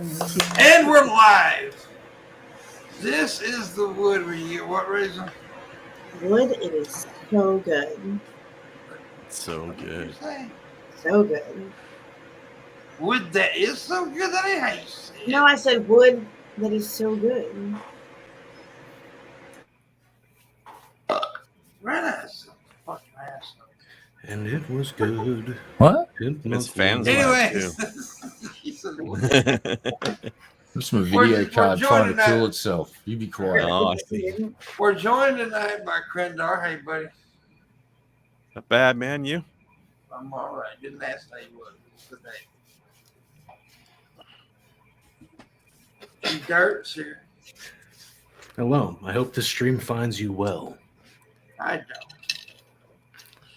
And we're live. This is the wood where you get what reason? Wood is so good. So good. So good. Wood that is so good that I hate it. No, I said wood that is so good. Right ass. Fucking ass. And it was good. What? His fans laugh too. That's my video card trying to kill tonight. itself. You be quiet. Oh, I see. We're joined tonight by Crendar. Hey, buddy. Not bad, man. You? I'm all right. Didn't ask how you was today. Dirt's here. Hello. I hope this stream finds you well. I don't.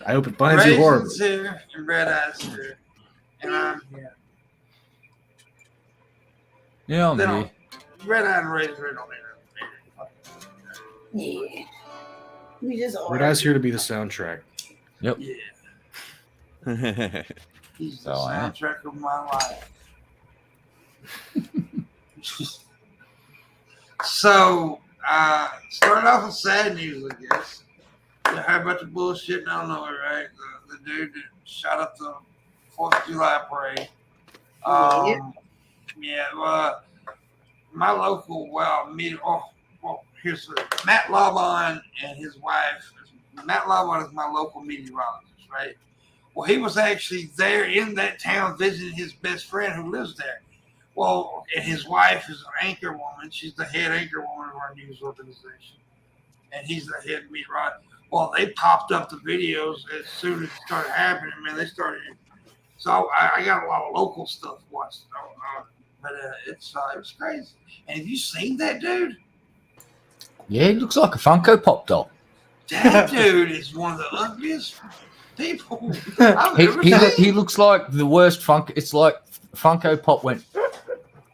I hope it finds you horrible. Raisin's here and Red Eye's here. And I'm here. Yeah, I'm They here. don't- Red Eye and Raisin don't need Yeah. We just Red Eye's here to be the soundtrack. Yep. Yeah. He's the So I am. soundtrack of my life. So, starting off with sad news, I guess. You heard about the bullshit down nowhere, right? The dude that shot up the 4th of July parade. My local, here's Matt Lavon and his wife. Matt Lavon is my local meteorologist, right? Well, he was actually there in that town visiting his best friend who lives there. Well, and his wife is an anchor woman. She's the head anchor woman of our news organization. And he's the head meteorologist. Well, they popped up the videos as soon as it started happening, man. They started. So I got a lot of local stuff watched. But it was crazy. And have you seen that dude? Yeah, he looks like a Funko Pop doll. That dude is one of the ugliest people I've ever seen. He looks like the worst Funko. It's like Funko Pop went.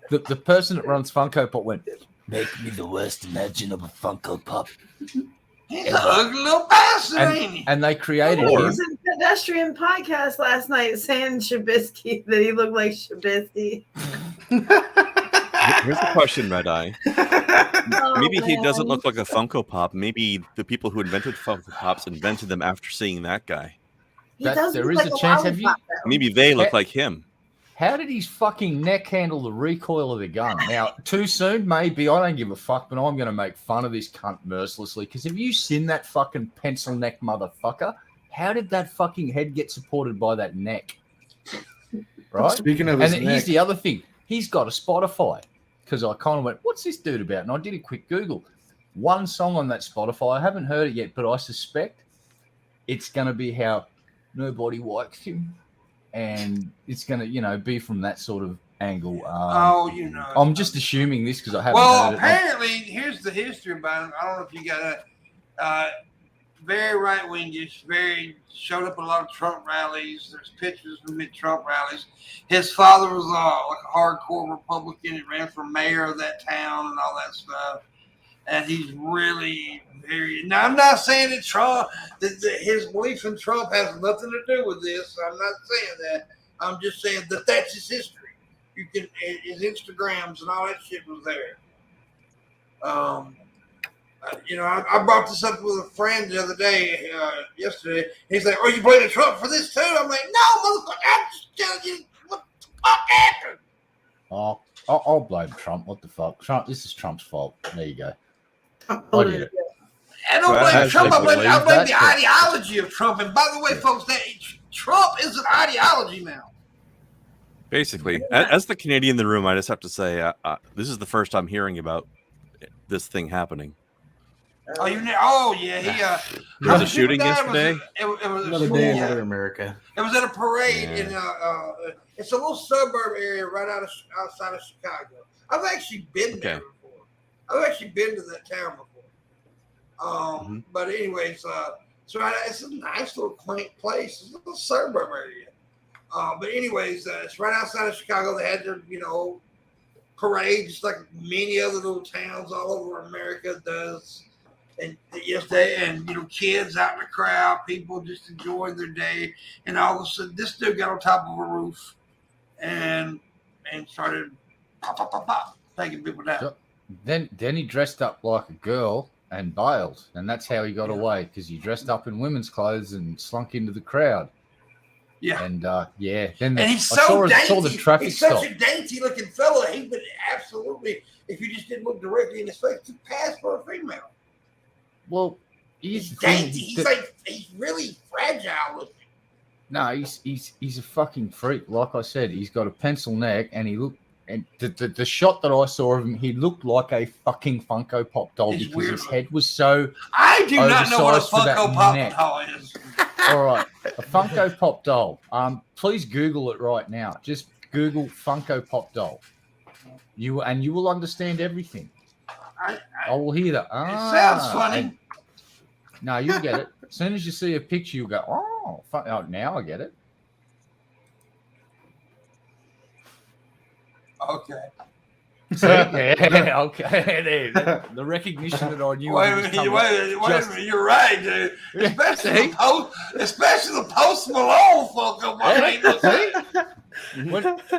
The person that runs Funko Pop went, make me the worst imaginable Funko Pop. He's an ugly little bastard, ain't he? And they created There him. was a pedestrian podcast last night saying Shabisky that he looked like Shabisky. Here's the question, Red Eye. Maybe he doesn't look like a Funko Pop. Maybe the people who invented Funko Pops invented them after seeing that guy. He does There look is like a chance. Have you? lollipop, though. Maybe they look like him. How did his fucking neck handle the recoil of the gun? Now, too soon? Maybe. I don't give a fuck, but I'm going to make fun of this cunt mercilessly. Because have you seen that fucking pencil neck motherfucker? How did that fucking head get supported by that neck? Right? Speaking of and his here's neck, the other thing. He's got a Spotify. Because I kind of went, what's this dude about? And I did a quick Google. One song on that Spotify. I haven't heard it yet, but I suspect it's going to be how nobody likes him. And it's going to, be from that sort of angle. I'm just assuming this because I haven't heard it. Apparently, here's the history about him. I don't know if you got very right-wingish, showed up at a lot of Trump rallies. There's pictures of him at Trump rallies. His father was like a hardcore Republican. He ran for mayor of that town and all that stuff. And he's really very. Now, I'm not saying that Trump, that his belief in Trump has nothing to do with this. I'm not saying that. I'm just saying that that's his history. You can his Instagrams and all that shit was there. I brought this up with a friend the other day, yesterday. He's like, "Oh, you blaming Trump for this too?" I'm like, "No, motherfucker! I'm just telling you what the fuck happened." Oh, I'll blame Trump. What the fuck? Trump. This is Trump's fault. There you go. I get it. I don't blame Trump. I blame that the ideology of Trump. And by the way, folks, that Trump is an ideology now. Basically, as the Canadian in the room, I just have to say, this is the first I'm hearing about this thing happening. Oh, yeah. There was a shooting yesterday. It was another day, another America. It was at a parade in it's a little suburb area right outside of Chicago. I've actually been there before. I've actually been to that town before. But anyways, it's a nice little quaint place. It's a little suburb area. But anyways, it's right outside of Chicago. They had their parade, just like many other little towns all over America does. And yesterday, kids out in the crowd, people just enjoying their day, and all of a sudden, this dude got on top of a roof and started pop, pop, pop, pop, taking people down. So- Then he dressed up like a girl and bailed, and that's how he got away, because he dressed up in women's clothes and slunk into the crowd. Yeah. And then And he's I so dainty. saw the traffic He's stop. such a dainty-looking fella. He would absolutely, if you just didn't look directly in his face, to pass for a female. Well, He's he's the thing. dainty. He's really fragile looking. No, he's a fucking freak. Like I said, he's got a pencil neck, and the shot that I saw of him, he looked like a fucking Funko Pop doll He's because weird his head was so. I do not know what a Oversized for that Funko Pop neck. doll is. All right, a Funko Pop doll. Please Google it right now. Just Google Funko Pop doll. You will understand everything. I will hear that. It sounds funny. No, you'll get it. As soon as you see a picture, you'll go, oh, now I get it. Okay. See? Yeah, okay. There. The recognition that I knew. Wait a minute. You're right, dude. Especially the Post Malone Funko Pop.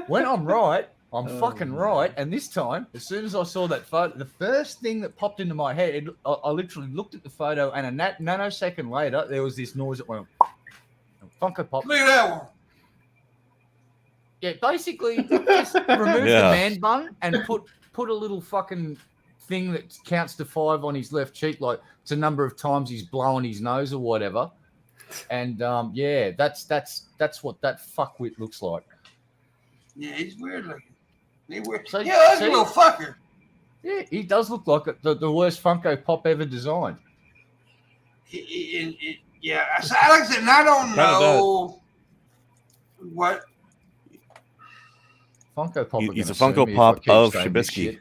When I'm right, I'm fucking right. And this time, as soon as I saw that photo, the first thing that popped into my head, I literally looked at the photo, and a nanosecond later, there was this noise that went, Funko Pop. Look at that one. Yeah, basically, just remove the man bun and put a little fucking thing that counts to 5 on his left cheek, like it's a number of times he's blowing his nose or whatever. And that's what that fuckwit looks like. Yeah, he's weird looking. He's weird. So- Yeah, that's a so- little fucker. Yeah, he does look like the worst Funko Pop ever designed. Yeah, so like I said, and I don't know what. Funko Pop. He's a Funko Pop of Shabisky.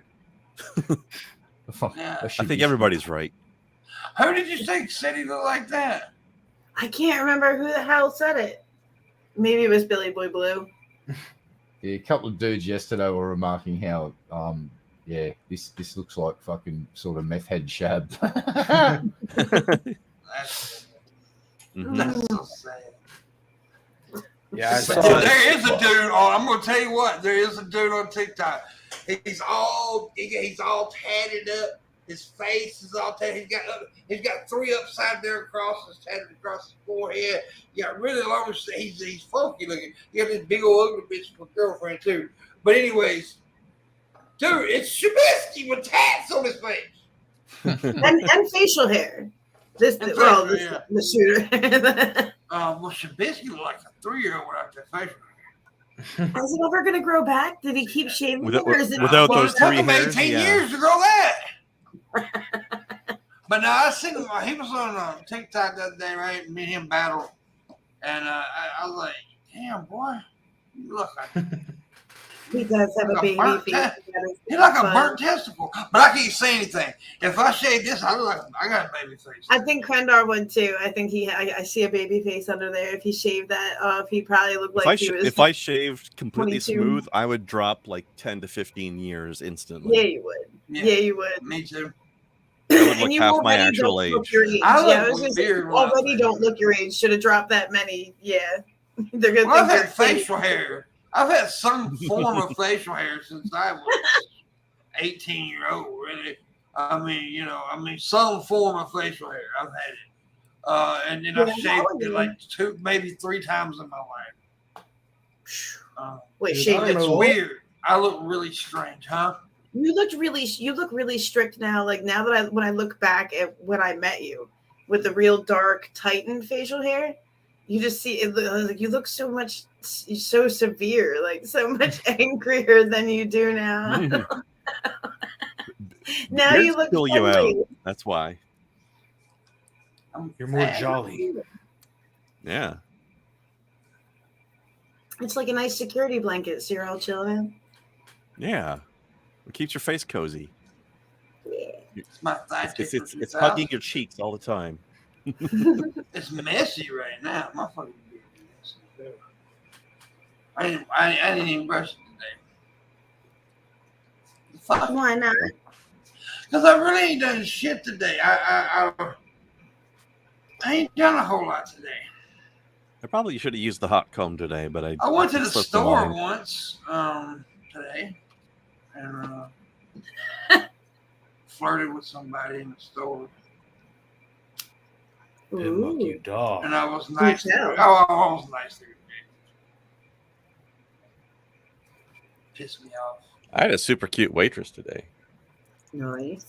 Yeah. I think everybody's right. Who did you think said he looked like that? I can't remember who the hell said it. Maybe it was Billy Boy Blue. Yeah, a couple of dudes yesterday were remarking how, this looks like fucking sort of meth head shab. That's so sad. Yeah, There is a dude. I'm going to tell you what. There is a dude on TikTok. He's all tatted up. His face is all tatted. He's got 3 upside down crosses tatted across his forehead. He got really long. He's funky looking. He got this big old ugly bitch for girlfriend too. But anyways, dude, it's Shabisky with tats on his face and facial hair. The shooter. Well, Shabisky looked like a 3-year-old without that facial hair. Is it ever going to grow back? Did he keep shaving it? Or is it without Well, those it took 3 him hairs? 18 years to grow that. But now I seen him. He was on TikTok the other day, right? Me and him battle, and I was like, "Damn, boy, you look like He does have a baby face. He's like a burnt testicle." But I can't say anything. If I shave this, I look like I got a baby face. I think Krendar would too. I think I see a baby face under there. If he shaved that off, he probably looked like he was. If I shaved completely 22. smooth, I would drop like 10 to 15 years instantly. Yeah, you would. Yeah, you would. Me too. I would look And you half my already actual don't age. look your age. I Yeah, I look was gonna say, weird you when I already say don't look your age. Should have dropped that many. Yeah, they're gonna Well, I've think had facial hair. I've had some form of facial hair since I was 18-year-old. Really, some form of facial hair. I've had it, and then I shaved it like 2, maybe 3 times in my life. Wait, Dude, shaved I it. It's know. weird. I look really strange, huh? You look really strict now. Like now that when I look back at when I met you with the real dark Titan facial hair, you just see it. Like you look so severe, like so much angrier than you do now. Now Beards you look fill you out. friendly. That's why. You're more jolly. Yeah. It's like a nice security blanket, so you're all chilling. Yeah. It keeps your face cozy. Yeah. It's my thigh It's kick for it's 2000. hugging your cheeks all the time. It's messy right now. My fucking beard is messy. I didn't even brush it today. Fuck. Why not? Because I really ain't done shit today. I ain't done a whole lot today. I probably should have used the hot comb today, but I went to the slipped store mind. once today, flirted with somebody in the store. Pimpmunk, you Ooh. dog. And I was nice to her. tell? Oh, I was nice to her. Pissed me off. I had a super cute waitress today. Nice.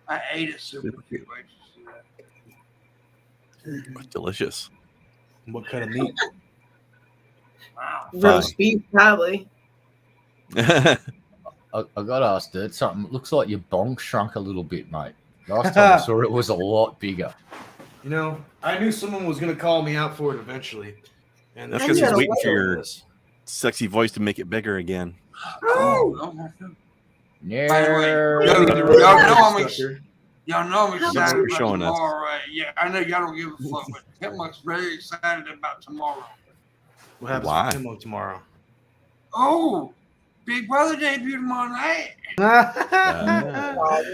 I ate a super cute waitress today. It was delicious. What kind of meat? Wow. Roast beef, probably. I got asked, dude. Something looks like your bong shrunk a little bit, mate. Last time I saw it was a lot bigger. You know, I knew someone was going to call me out for it eventually. And That's I because knew he's it waiting was. for your sexy voice to make it bigger again. Oh, Yeah. By the way, Y'all y'all know I'm excited You're about showing us. tomorrow, right? Yeah, I know y'all don't give a fuck, but Pimpmunk's very excited about tomorrow. What happens Why? to Pimpmunk tomorrow? Oh, Big Brother debut tomorrow night.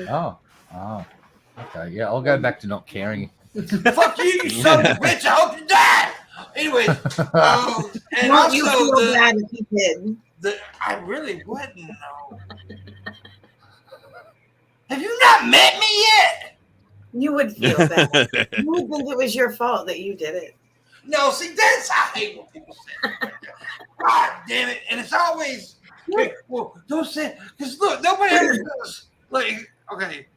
Oh. Okay. Yeah, I'll go back to not caring. Fuck you, you son of a bitch. I hope you die. Anyways, and Won't you also feel bad if you did? I really wouldn't know. Have you not met me yet? You would feel bad. You would think it was your fault that you did it. No, see, that's I hate when people say that. God damn it. And it's always, well, don't say, because look, nobody ever does. Like, okay,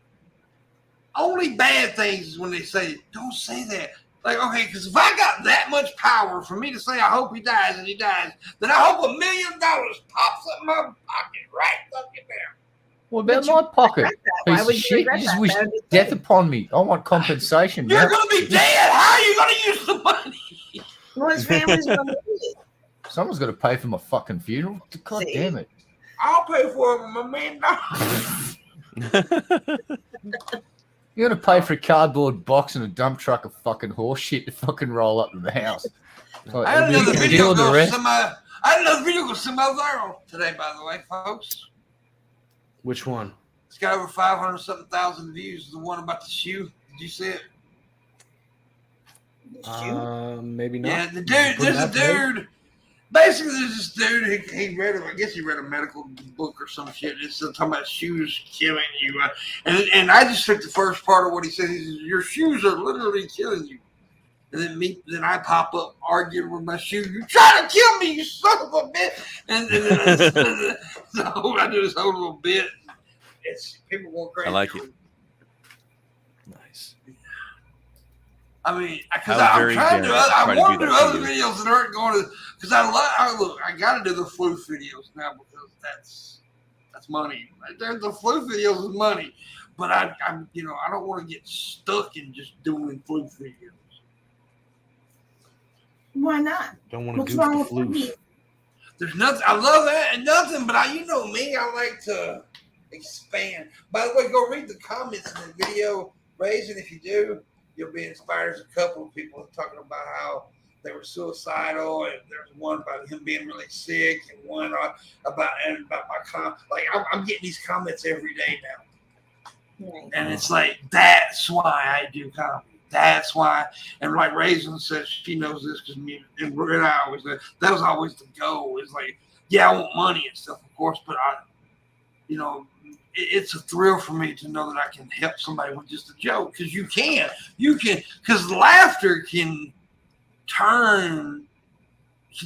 only bad things is when they say, don't say that. Like, okay, because if I got that much power for me to say, I hope he dies and he dies, then I hope $1 million pops up in my pocket right fucking there. What about But you my pocket? regret that. Why Piece would of you shit. regret You just that? wish That would be death good. upon me. I want compensation. You're now. going to be dead. How are you going to use the money? Well, his family's going to do it. Someone's got to pay for my fucking funeral. God See? damn it. I'll pay for it with $1 million. You're going to pay for a cardboard box and a dump truck of fucking horse shit to fucking roll up to the house. I had You another can video deal with the go rest. semi-viral today, by the way, folks. Which one? It's got over 500-something thousand views. The one about the shoe. Did you see it? Maybe not. Yeah, the Did you dude. put There's it a out today? dude. Basically, there's this dude. He read. I guess he read a medical book or some shit. It's talking about shoes killing you. And I just took the first part of what he said. He says, "Your shoes are literally killing you." And then I pop up arguing with my shoe. You trying to kill me, you son of a bitch! And then so I do this whole little bit. It's people going crazy. I like it. Nice. I mean, because I I'm very trying to. dare I try to want do to do that other to you. videos that aren't going to. Because I got to do the flu videos now because that's money. The flu videos is money, but I'm I don't want to get stuck in just doing flu videos. Why not? Don't want to What's goof wrong the with flus. me? There's nothing. I love that and nothing, but you know me. I like to expand. By the way, go read the comments in the video, Raise, and if you do, you'll be inspired. There's a couple of people talking about how they were suicidal, and there's one about him being really sick, and one about my like I'm getting these comments every day now, Right. and it's like that's why I do comedy. That's why, and like Raisin says, she knows this because me and I always that was always the goal. It's like, yeah, I want money and stuff, of course, but it's a thrill for me to know that I can help somebody with just a joke because you can, because laughter can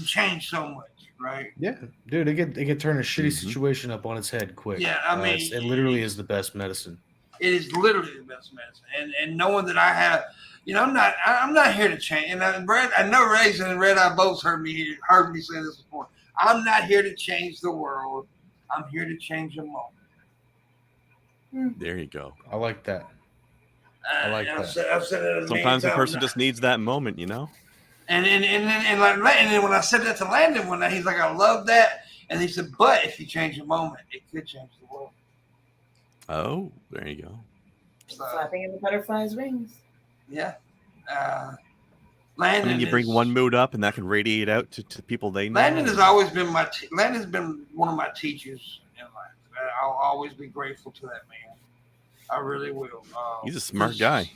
change so much, right? Yeah, dude, it can turn a shitty situation up on its head quick. Yeah, I mean, it literally is the best medicine. It is literally the best medicine, and knowing that I have, I'm not here to change. And Brad, I know Raisin and Red Eye both heard me say this before. I'm not here to change the world. I'm here to change a moment. There you go. I like that. I like that. I've said it. Sometimes a person now. just needs that moment, And then when I said that to Landon one night, he's like, "I love that," and he said, "But if you change a moment, it could change the world." Oh, there you go. So, Flapping in the butterfly's wings. yeah. And then you bring one mood up, and that can radiate out to people they know. Landon has always been Landon's been one of my teachers in life. I'll always be grateful to that man. I really will. He's a smart guy.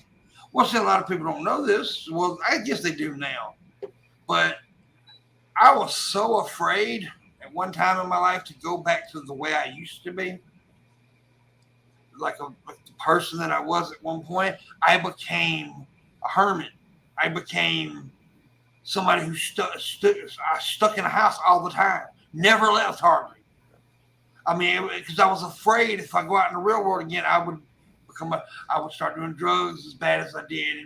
Well, see, a lot of people don't know this. Well, I guess they do now. But I was so afraid at one time in my life to go back to the way I used to be. like the person that I was at one point, I became a hermit. I became somebody who stuck in a house all the time, never left hardly. I mean, because I was afraid if I go out in the real world again, I would start doing drugs as bad as I did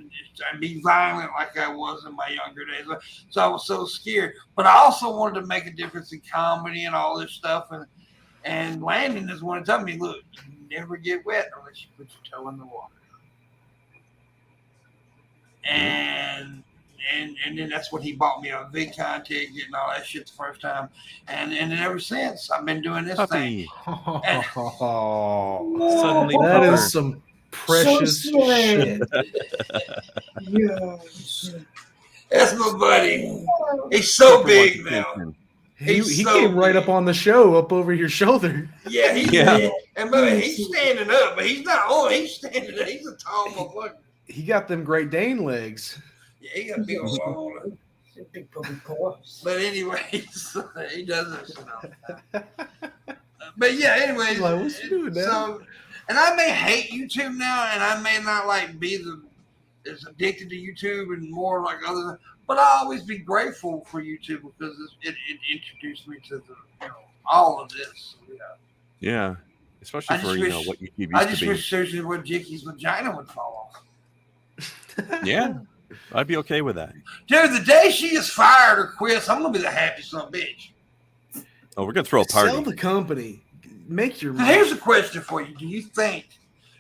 and be violent like I was in my younger days. So I was so scared. But I also wanted to make a difference in comedy and all this stuff. And Landon is one to tell me, look, you never get wet unless you put your toe in the water. And then that's when he bought me a VidCon ticket and all that shit the first time. And then ever since, I've been doing this thing. And, Suddenly, that Pupper. is some precious shit. Yes. That's my buddy. He's so big now. He so came right big. up on the show, up over your shoulder. Yeah, Yeah. And buddy, he's standing up, but he's not on. He's standing up. He's a tall motherfucker. He got them Great Dane legs. Yeah, he got a big old long. Big puppy paws. But anyways, he does this stuff. But yeah, anyways. Like, what's he doing now? So, and I may hate YouTube now, and I may not like be as addicted to YouTube and more like other. But I'll always be grateful for YouTube because it introduced me to all of this. So, Yeah, especially I for just wish- what YouTube used I to just be. wish seriously where Jimmy's vagina would fall off. Yeah, I'd be okay with that. Dude, the day she is fired or quits, I'm gonna be the happiest son of a bitch. Oh, we're gonna throw a party. Sell the company. Make your Now, money. here's a question for you: Do you think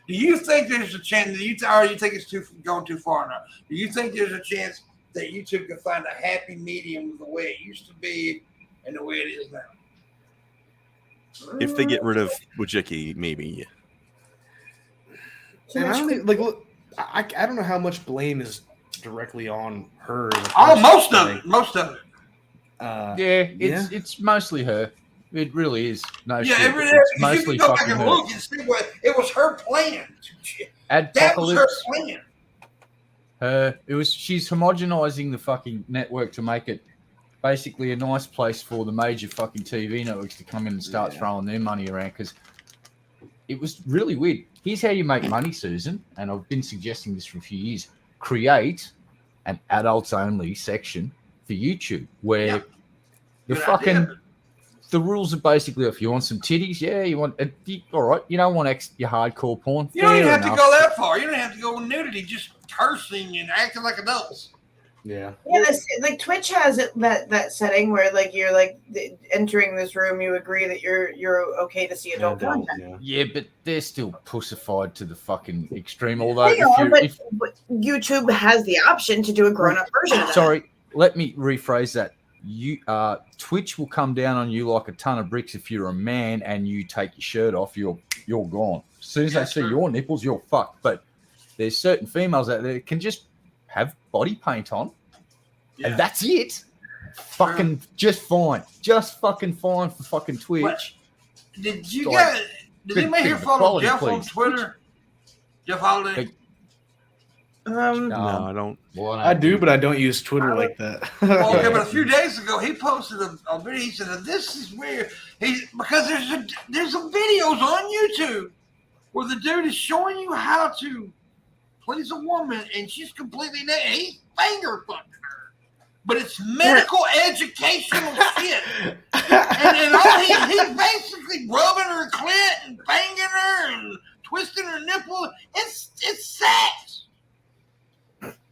there's a chance? Do you think it's going too far now? Do you think there's a chance that YouTube can find a happy medium of the way it used to be and the way it is now? If they get rid of Wojcicki, maybe. And I don't think, like, look, I don't know how much blame is directly on her. Most of it. It's mostly her. It really is. No Yeah, shit. it's It's you mostly can go back fucking and her. look and see what it was her plan. That was her Adpocalypse. plan. She's homogenizing the fucking network to make it basically a nice place for the major fucking TV networks to come in and start throwing their money around, because it was really weird. Here's how you make money, Susan, and I've been suggesting this for a few years. Create an adults only section for YouTube where the Good fucking idea. the rules are basically, if you want some titties, you want all right, you don't want your hardcore porn. You don't even fair have to enough. go that far. You don't have to go with nudity, just cursing and acting like adults. Yeah. Yeah, like Twitch has that setting where like you're like entering this room, you agree that you're okay to see adult content. Yeah, but they're still pussified to the fucking extreme. Although They are, but YouTube has the option to do a grown-up version of that. Sorry, let me rephrase that. Twitch will come down on you like a ton of bricks if you're a man and you take your shirt off. You're gone. As soon as they see your nipples, you're fucked. But there's certain females out there that can just have body paint on, and that's it. Fucking just fine. Just fucking fine for fucking Twitch. What? Did you Like, guys? Did anybody here follow quality, Jeff on please. Twitter? Jeff Holiday. No, I don't. I do, but I don't use Twitter like that. Well, okay, but a few days ago he posted a video. He said, "This is weird." Because there's some videos on YouTube where the dude is showing you how to please a woman, and she's completely naked. He's finger fucking her, but it's medical educational shit. And all he's basically rubbing her clit and banging her and twisting her nipple. It's sex.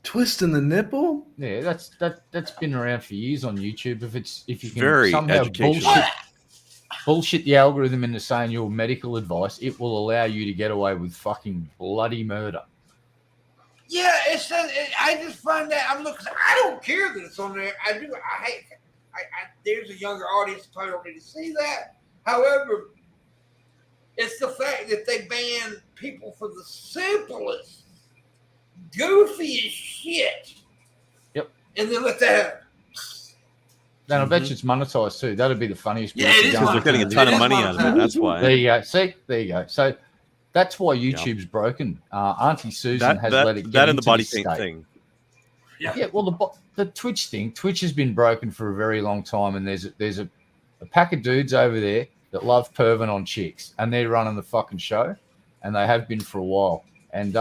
Twisting the nipple? Yeah, that's been around for years on YouTube. If you can Very somehow educational. bullshit the algorithm into saying your medical advice, it will allow you to get away with fucking bloody murder. Yeah, I just find that I'm looking. I don't care that it's on there. I do. I hate. There's a younger audience that probably don't need to see that. However, it's the fact that they ban people for the simplest, goofiest shit. Yep. And then let that happen. And I bet you it's monetized too. That'd be the funniest. Yeah, it is Because they're getting a ton of money out of it. That's why. There you go. See, there you go. So that's why YouTube's broken. Auntie Susan has let it get that and the into body this paint state. thing. Yeah, well, the Twitch thing. Twitch has been broken for a very long time, and there's a pack of dudes over there that love perving on chicks, and they're running the fucking show. and they have been for a while. And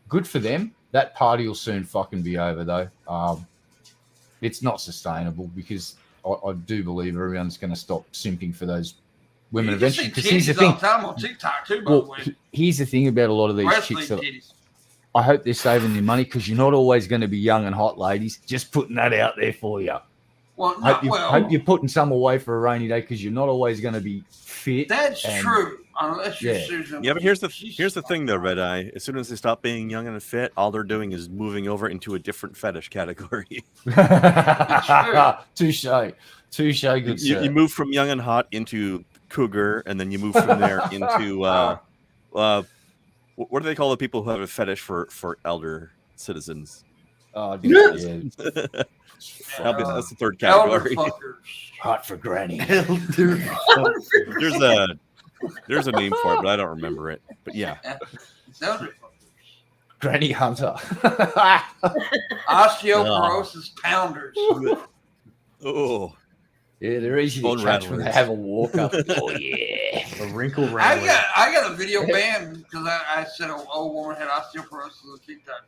good for them. That party will soon fucking be over, though. It's not sustainable because I do believe everyone's going to stop simping for those women eventually. Because here's the thing. All the time on TikTok too, by the way. Here's the thing about a lot of these chicks. I hope they're saving their money because you're not always going to be young and hot, ladies. Just putting that out there for you. Well, hope you're putting some away for a rainy day because you're not always going to be fit. That's true, unless you're Susan. Yeah, but here's the thing, though, Red Eye. As soon as they stop being young and fit, all they're doing is moving over into a different fetish category. Touche, good sir. You move from young and hot into cougar, and then you move from there into what do they call the people who have a fetish for elder citizens? Oh, yeah. That's the third category. Hot for granny. There's a name for it, but I don't remember it. But yeah. Granny hunter. Osteoporosis pounders. Oh. Yeah, they're easy to catch when they have a walk up. Oh yeah. A wrinkle rattler. I got a video banned because I said an old woman had osteoporosis on TikTok.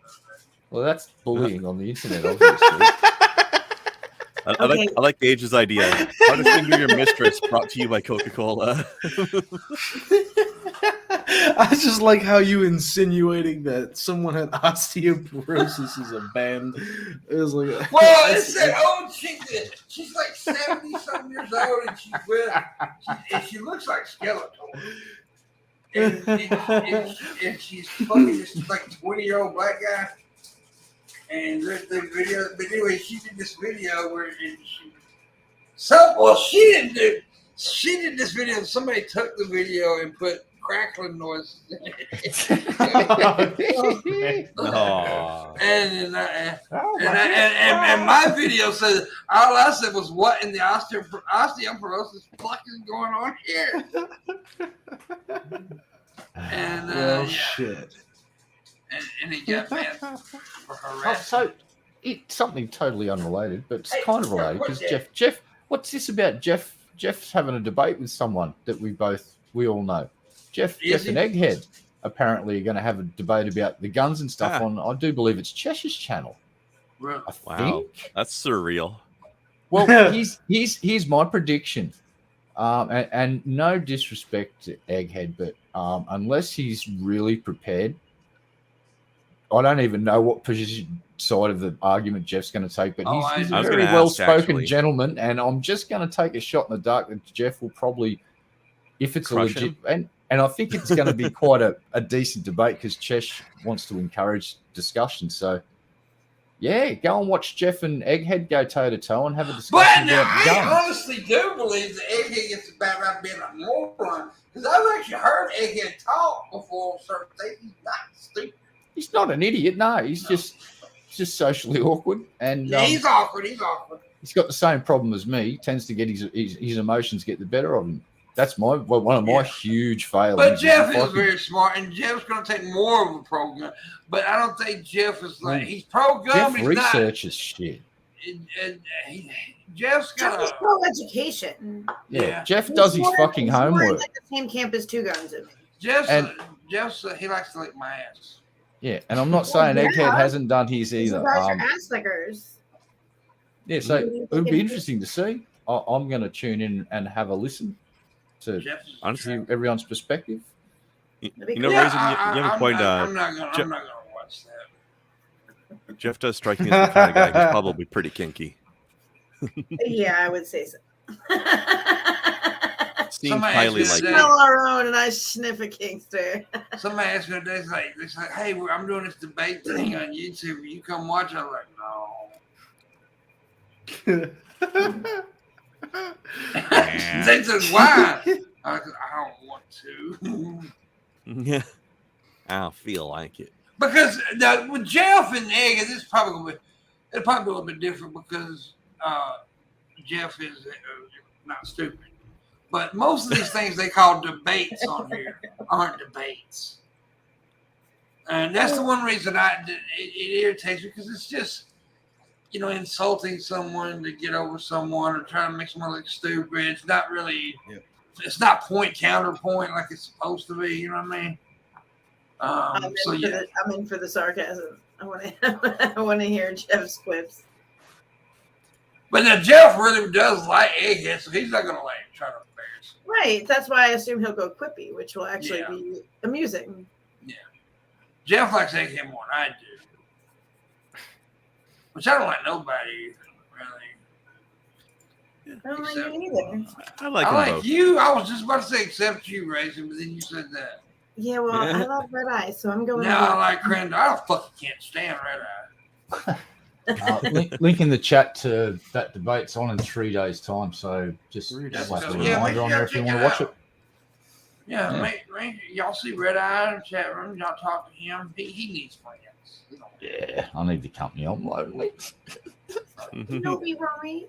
Well, that's bullying on the internet, obviously. I like Gage's idea. How to finger your mistress, brought to you by Coca-Cola. I just like how you insinuating that someone had osteoporosis is a band. It was like, well, it's that old chick. She's like 70-something years old, and she looks like Skeletor. And she's fucking this like 20-year-old black guy. And there's the video, but anyway, she did this video where she did this video. Somebody took the video and put crackling noises in it. And my video says all I said was, "What in the osteoporosis fucking going on here?" And shit. And he got mad for harassment. So it's something totally unrelated, but it's kind of related because Jeff, what's this about? Jeff's having a debate with someone that we all know. Jeff and Egghead apparently are going to have a debate about the guns and stuff on. I do believe it's Chesh's channel. Wow, that's surreal. Well, here's my prediction, and no disrespect to Egghead, but unless he's really prepared. I don't even know what side of the argument Jeff's going to take, but he's a very well-spoken gentleman, and I'm just going to take a shot in the dark that Jeff will probably, if it's crush a legit, and I think it's going to be quite a decent debate because Chesh wants to encourage discussion. So, yeah, go and watch Jeff and Egghead go toe-to-toe and have a discussion about guns. I honestly do believe that Egghead gets a bad rap being a moron, because I've actually heard Egghead talk before on certain things. He's not stupid. He's not an idiot, no. He's just socially awkward, and he's awkward. He's got the same problem as me. He tends to get his emotions get the better of him. That's one of my huge failings. But Jeff is very smart, and Jeff's going to take more of a pro gun. But I don't think Jeff is like he's pro gun. Jeff but he's researches shit. Jeff's got pro education. Yeah, Jeff does his fucking homework. Like the same camp as Two Guns in me. Jeff's he likes to lick my ass. Yeah, and I'm not saying Egghead hasn't done his either. Ass lickers. Yeah, so it would be interesting to see. I'm going to tune in and have a listen to honestly everyone's perspective. You know, you have a point. I'm not going to watch that. Jeff does strike me as the kind of guy who's probably pretty kinky. Yeah, I would say so. Seems highly like smell our own, and I sniff a kinkster. Somebody asked me today, it's like, hey, I'm doing this debate thing on YouTube. Will you come watch? I'm like, no. They said, why? I don't want to. Yeah, I don't feel like it. Because with Jeff and Egg, it'll probably be a little bit different because Jeff is not stupid. But most of these things they call debates on here aren't debates. And that's the one reason it irritates me, because it's just, insulting someone to get over someone or trying to make someone look stupid. It's not really, it's not point counterpoint like it's supposed to be. You know what I mean? So yeah, I'm in for the sarcasm. I want to. I want to hear Jeff's quips. but now Jeff really does like eggheads, so he's not gonna like try to embarrass. Right. That's why I assume he'll go quippy, which will actually Yeah. be amusing. Yeah, Jeff likes egghead more than I do, which I don't like nobody really. I don't like Except- you either. I like I them like both. you. I was just about to say except you, Raisin, but then you said that. Yeah, well, I love red eye, so I'm going. No, I like Crandall. I fucking can't stand red eye. Link in the chat to that debate's on in 3 days' time, so just 3 days. slap a Yeah, reminder on there if you want to watch it. Yeah, Yeah. Make, y'all see Red Eye in the chat room. Y'all talk to him. He needs friends. You know. Yeah, I need the company. I'm lonely. Don't be worried.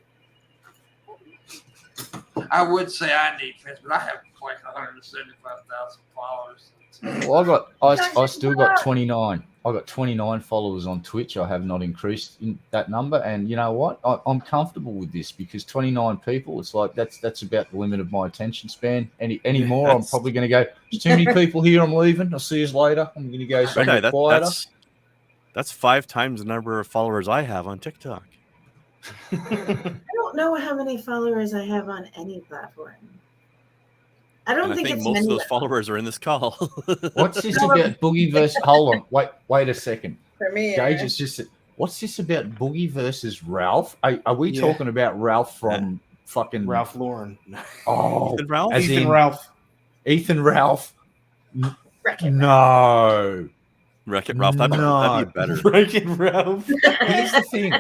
I would say I need friends, but I have like 175,000 followers. Well, I still got 29. I got 29 followers on Twitch. I have not increased in that number, and you know what? I'm comfortable with this because 29 people. It's like that's about the limit of my attention span. Any more, I'm probably going to go. There's too many people here. I'm leaving. I'll see you later. I'm going to go somewhere Okay, quieter. that's 5 times the number of followers I have on TikTok. I don't know how many followers I have on any platform. I don't And I think think it's most many. of those followers are in this call. What's this about Boogie versus? Hold on, wait a second. For me, Gage is just. What's this about Boogie versus Ralph? Are we Yeah. talking about Ralph from fucking Ralph Lauren. Oh, Ethan Ralph? as Ethan in Ralph. Ethan Ralph. Wreck-It No. Wreck-It Ralph. That'd be better. Wreck-It Ralph. Here's the thing.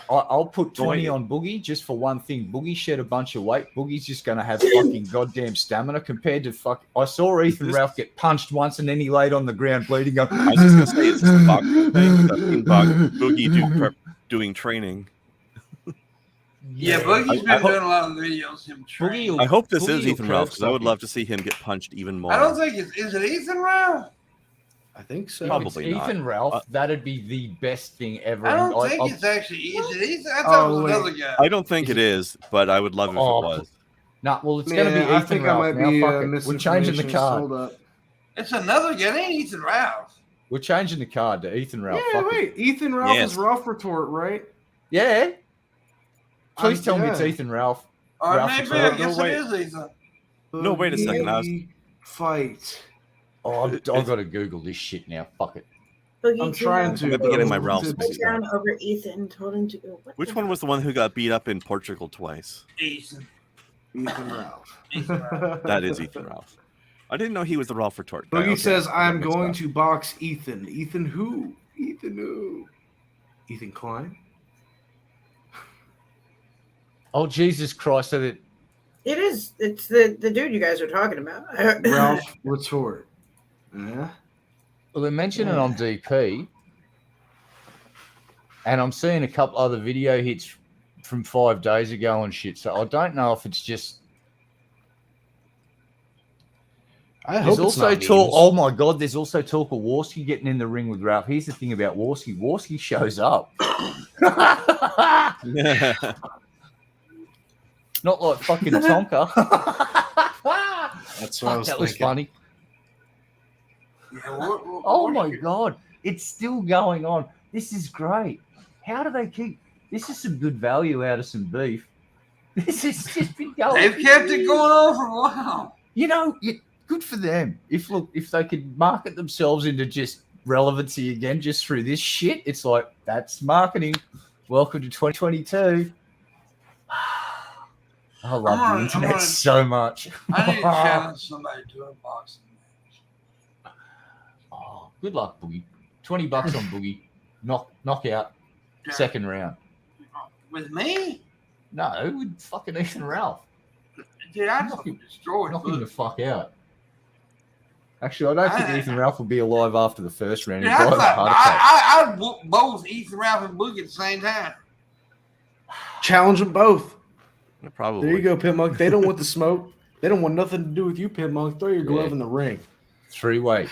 I'll put 20 Wait. on Boogie just for one thing. Boogie shed a bunch of weight. Boogie's just going to have fucking goddamn stamina compared to I saw Ethan Ralph get punched once and then he laid on the ground bleeding. Going, I was just going to say, is this a boxing thing? I've seen Boogie doing training. Yeah, Boogie's been doing a lot of videos. Him training. Boogie I hope this Boogie is will Ethan Ralph because I would curve love to see him get punched even more. I don't think is it Ethan Ralph? I think so. If Probably it's not. Ethan Ralph, that'd be the best thing ever. I don't think it's actually. Is it Ethan? I thought it was another guy. I don't think it is, but I would love it if it was. Nah, well, it's going to be I Ethan think Ralph. I might Now, be fuck it. We're changing the misinformation. card. Hold up. It's another guy. It ain't Ethan Ralph. We're changing the card to Ethan Ralph. Yeah, Fuck it. wait. Ethan Ralph Yes. is Ralph Retort, right? Yeah. Please tell me yeah. it's Ethan Ralph. Or Ralph maybe Retort. I guess No, it is Ethan. No, wait a second, I was- Boogie Fight. Oh, I've got to Google this shit now. Fuck it. Boogie I'm came trying out to. I'm gonna be getting my but- Ralphs Looked mixed down up. over Ethan, told him to go. What Which the one was the one who got beat up in Portugal twice? Ethan. Ethan Ralph. Ethan Ralph. That is Ethan Ralph. I didn't know he was the Ralph Retort guy. Boogie Okay, says, I got I'm mixed going up. to box Ethan. Ethan who? Ethan who? Ethan Klein? Oh, Jesus Christ. So that It is. It's the dude you guys are talking about. Ralph Retort. Yeah. well, they mentioned it on DP, and I'm seeing a couple other video hits from 5 days ago and shit. So I don't know if it's just. I There's hope it's also not talk. memes. Oh my God! There's also talk of Warski getting in the ring with Ralph. Here's the thing about Warski. Warski shows up. Not like fucking Tonka. That's what I was that was thinking. funny. Yeah, Oh my God. It's still going on. This is great. How do they keep this is some good value out of some beef. This has just been going. They've kept it going on for a while. You know, good for them. If they could market themselves into just relevancy again just through this shit, it's like that's marketing. Welcome to 2022. I love the internet so much. I need to challenge somebody to a boxing match. Oh, good luck, Boogie. $20 on Boogie. Knockout. Second round. With me? No, with fucking Ethan Ralph. Dude, I Knock fucking destroyed Knock him the Boogie. fuck out. Actually, I don't think Ethan Ralph will be alive after the first round. Dude, He'll die of a heart attack. I'd whoop both Ethan Ralph and Boogie at the same time. Challenge them both. Probably. There you go, Pimpmunk. They don't want the smoke. They don't want nothing to do with you, Pimpmunk. Throw your glove in the ring. Three-way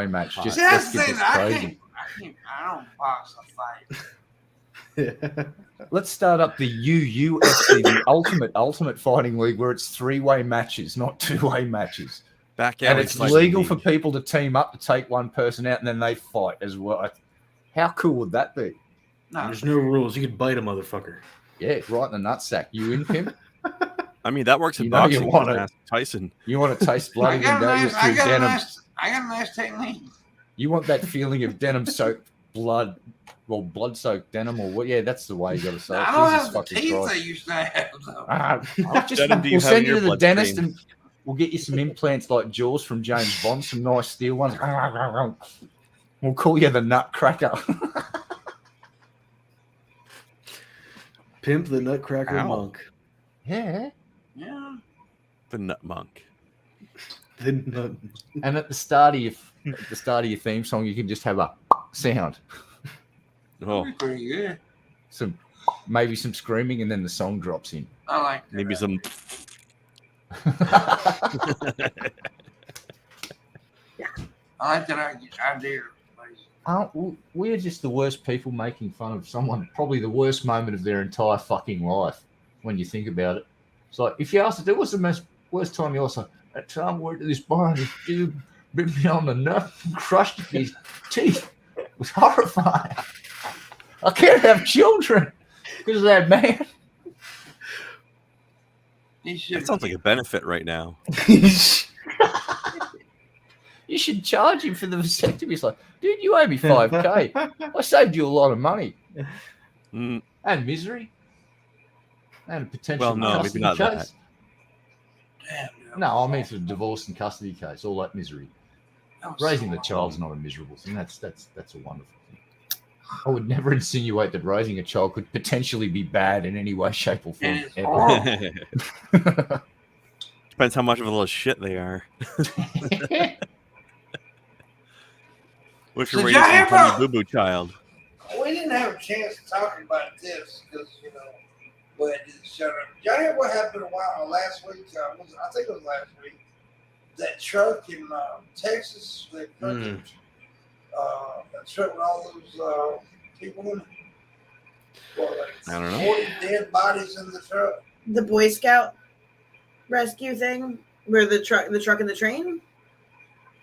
match. Just See, that's let's the get thing. this I crazy. don't box a fight. Let's start up the UFC, the ultimate fighting league, where it's three-way matches, not two-way matches. Back And alley it's fight legal league. for people to team up to take one person out and then they fight as well. How cool would that be? No. There's no rules. You could bite a motherfucker. Yeah, right in the nutsack. You in, Pimp? I mean, that works in You know you boxing. want Just it. ask Tyson. You want to taste blood I again, got a don't you? nice, I Through got a denim. nice, I got a nice technique. You want that feeling of denim-soaked blood, well, blood-soaked denim, or what? Yeah, that's the way you got to say it. I don't Jesus have the fucking teeth I Christ. used to have though. I'll just, Denim do you we'll have in send you your to the dentist bloodstream? and we'll get you some implants like Jaws from James Bond, some nice steel ones. We'll call you the Nutcracker. Pimp the Nutcracker Ow. Monk. Yeah. Yeah. The Nut Monk. The nut. And at the start of your theme song, you can just have a sound, Oh, Pretty good. maybe some screaming, and then the song drops in. I like that. maybe some. I like that idea. We're just the worst people making fun of someone, probably the worst moment of their entire fucking life when you think about it. It's like, if you asked it, what's the worst time you also, that time I went to this bar and this dude bit me on the nut and crushed his teeth. It was horrifying. I can't have children because of that man. He should. That sounds like a benefit right now. You should charge him for the vasectomy. It's like, dude, you owe me $5,000. I saved you a lot of money Mm, and misery and a potential well, no, maybe custody not that. case. Damn, dude. No, I mean for divorce and custody case, all that misery. That was Raising so the child's not a miserable thing. That's a wonderful thing. I would never insinuate that raising a child could potentially be bad in any way, shape, or form. And it's ever. horrible. Depends how much of a little shit they are. What if you're So raising y'all some ever- tiny boo-boo child? We didn't have a chance to talk about this because, but it didn't shut up. Y'all hear what happened last week? I think it was last week. That truck in Texas, that truck with all those people in it. Well, like I don't know. 40 dead bodies in the truck. The Boy Scout rescue thing, where the truck and the train.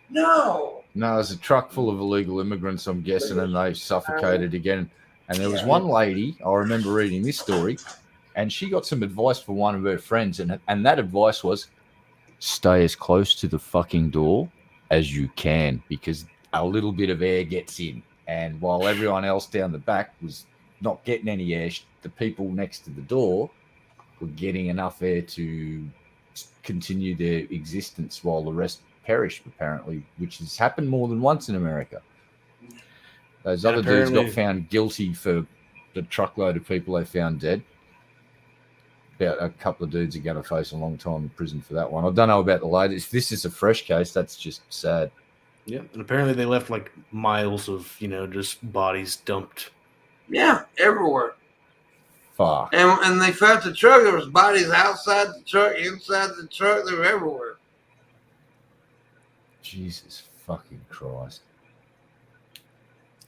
No. No, there's a truck full of illegal immigrants, I'm guessing, and they suffocated again. And there was one lady, I remember reading this story, and she got some advice from one of her friends, and that advice was, stay as close to the fucking door as you can, because a little bit of air gets in. And while everyone else down the back was not getting any air, the people next to the door were getting enough air to continue their existence while the rest perished, apparently, which has happened more than once in America. Those other dudes got apparently- found guilty for the truckload of people they found dead. About a couple of dudes are going to face a long time in prison for that one. I don't know about the latest. If this is a fresh case, that's just sad. Yeah, and apparently they left like miles of just bodies dumped. Yeah, everywhere. Fuck. And they found the truck. There was bodies outside the truck, inside the truck. They were everywhere. Jesus fucking Christ.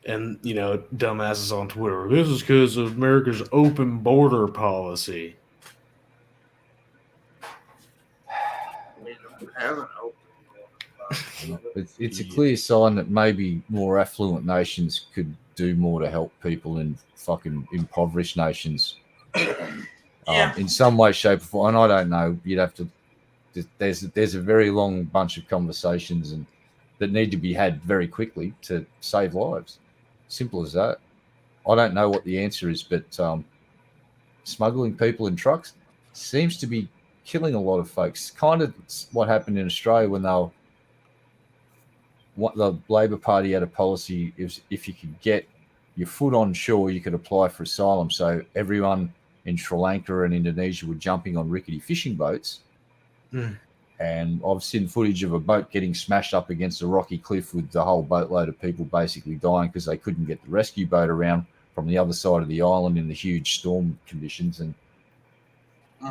And dumbasses on Twitter. This is because of America's open border policy. We don't have an open border. It's a clear sign that maybe more affluent nations could do more to help people in fucking impoverished nations. Yeah. In some way, shape, or form. And I don't know. You'd have to. There's a very long bunch of conversations and that need to be had very quickly to save lives. Simple as that. I don't know what the answer is, but smuggling people in trucks seems to be killing a lot of folks. Kind of what happened in Australia when the Labor Party had a policy: if you could get your foot on shore, you could apply for asylum. So everyone in Sri Lanka and Indonesia were jumping on rickety fishing boats. And I've seen footage of a boat getting smashed up against a rocky cliff with the whole boatload of people basically dying because they couldn't get the rescue boat around from the other side of the island in the huge storm conditions. And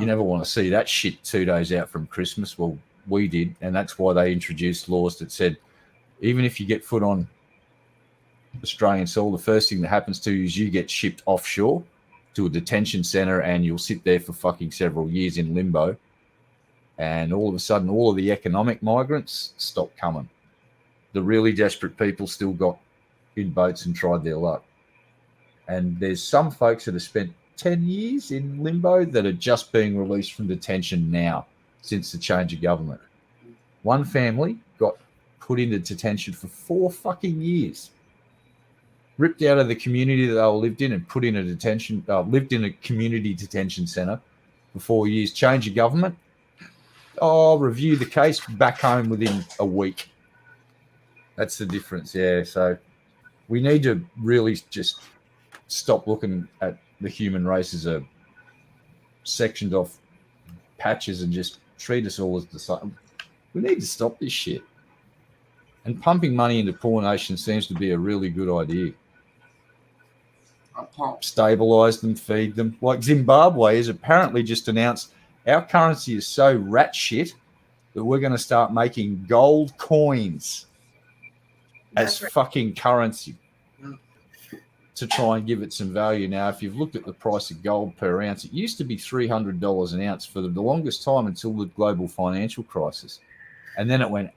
you never want to see that shit 2 days out from Christmas. Well, we did. And that's why they introduced laws that said, even if you get foot on Australian soil, the first thing that happens to you is you get shipped offshore to a detention center and you'll sit there for fucking several years in limbo. And all of a sudden, all of the economic migrants stopped coming. The really desperate people still got in boats and tried their luck. And there's some folks that have spent 10 years in limbo that are just being released from detention now since the change of government. One family got put into detention for 4 fucking years. Ripped out of the community that they lived in and put in a detention, lived in a community detention centre for 4 years. Change of government. Review the case, back home within a week. That's the difference, yeah. So we need to really just stop looking at the human race as a sectioned off patches and just treat us all as the same. We need to stop this shit. And pumping money into poor nations seems to be a really good idea. Stabilize them, feed them. Like Zimbabwe has apparently just announced our currency is so rat shit that we're going to start making gold coins as fucking currency to try and give it some value. Now, if you've looked at the price of gold per ounce, it used to be $300 an ounce for the longest time until the global financial crisis. And then it went.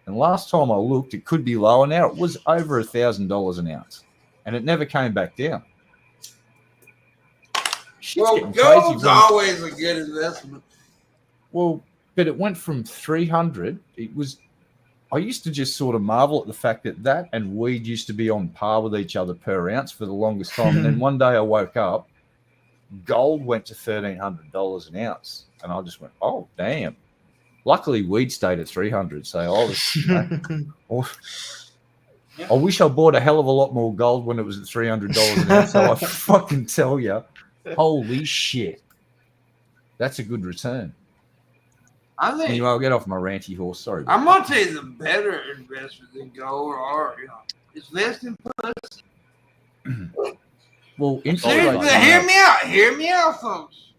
And last time I looked, it could be lower. Now it was over $1,000 an ounce. And it never came back down. Well, gold's always a good investment. Well, but it went from 300. It was. I used to just sort of marvel at the fact that and weed used to be on par with each other per ounce for the longest time. And then one day I woke up, gold went to $1,300 an ounce, and I just went, "Oh, damn!" Luckily, weed stayed at 300, so I was. I wish I bought a hell of a lot more gold when it was at $300 an ounce. So I fucking tell you, holy shit, that's a good return. I think. Anyway, I'll get off my ranty horse. Sorry. I'm gonna tell you the better investment than gold, or invest in pussy. Well, seriously, hear me out, folks.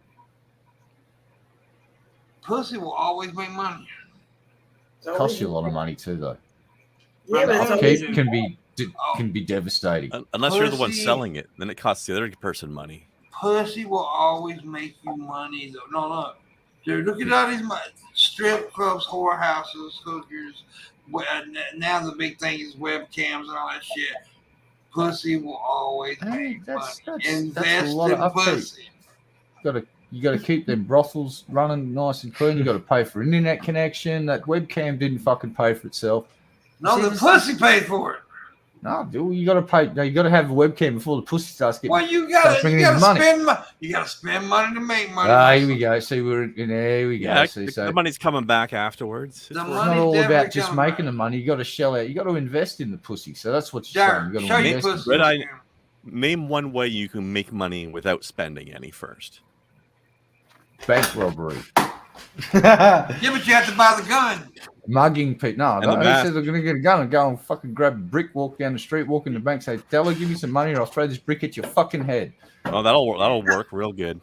Pussy will always make money. Costs you a lot of money too, though. Yeah, but upkeep can be devastating. Unless you're the one selling it, then it costs the other person money. Pussy will always make you money, though. No. Dude, look at all these strip clubs, whorehouses, hookers. Now the big thing is webcams and all that shit. Pussy will always make money. Invest in pussy. You got to keep them brothels running nice and clean. You got to pay for internet connection. That webcam didn't fucking pay for itself. No, the pussy paid for it. No, dude, you got to pay. No, you got to have a webcam before the pussy starts getting. Well, you got to spend money. You got to spend money to make money. Here we go. See, there we go. Yeah, see, the money's coming back afterwards. It's not all about just making the money. You got to shell out. You got to invest in the pussy. So that's what you're saying. You got to invest. Name one way you can make money without spending any first. Bank robbery. Yeah, but you have to buy the gun. Mugging people. No, who says they're going to get a gun and go and fucking grab a brick, walk down the street, walk in the bank, say, "Tell her, give me some money, or I'll throw this brick at your fucking head." Oh, that'll work real good.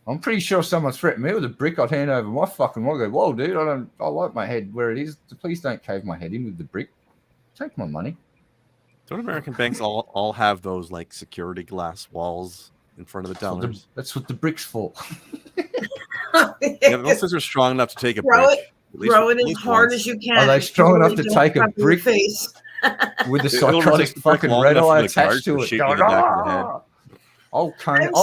I'm pretty sure if someone threatened me with a brick, I'd hand over my fucking wallet. Go, "Whoa, dude, I like my head where it is. Please don't cave my head in with the brick. Take my money." Don't American banks all have those like security glass walls in front of the tellers? That's what the brick's for. Yeah, but those are strong enough to take a brick. Throw it as hard as you can. Are they strong enough to take a brick face with a psychotic fucking red eye attached to it? I'll